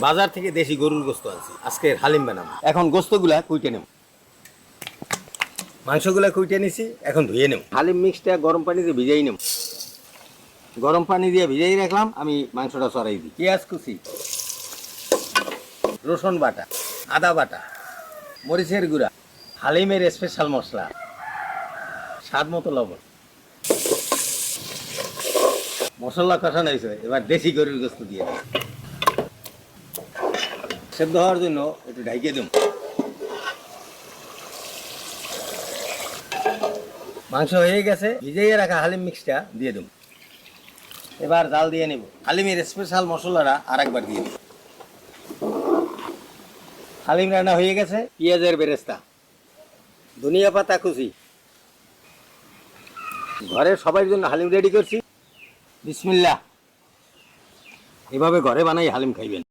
বাজার থেকে দেশি গরুর গোস্ত আনছি, আজকে হালিম বানাবো। এখন গোস্তগুলা কুইটে নেব, মাংসগুলা কুইটে নিছি, এখন ধুয়ে নেব। হালিম মিক্সটা গরম পানিতে ভিজাই নেব। গরম পানি দিয়ে ভিজাই রাখলাম, আমি মাংসটা চড়াই দিই। পেঁয়াজ কুচি, রসুন বাটা, আদা বাটা, মরিচের গুঁড়া, হালিমের স্পেশাল মশলা, স্বাদ মতো লবণ। মশলা কষানো হয়েছে, এবার দেশি গরুর গোস্ত দিয়ে দিই। সেদ্ধ হওয়ার জন্য একটু ঢাইকে দেব। মাংস হয়ে গেছে, ভিজিয়ে রাখা হালিম মিক্সটা দিয়ে দেব। এবার জাল দিয়ে নেব। হালিমের স্পেশাল মশলাটা আর একবার দিয়ে দেব। হালিম রান্না হয়ে গেছে। পেঁয়াজের বেরেস্তা, ধনিয়া পাতা কুচি, ঘরের সবার জন্য হালিম রেডি করছি। বিসমিল্লাহ। এভাবে ঘরে বানাই হালিম খাইবেন।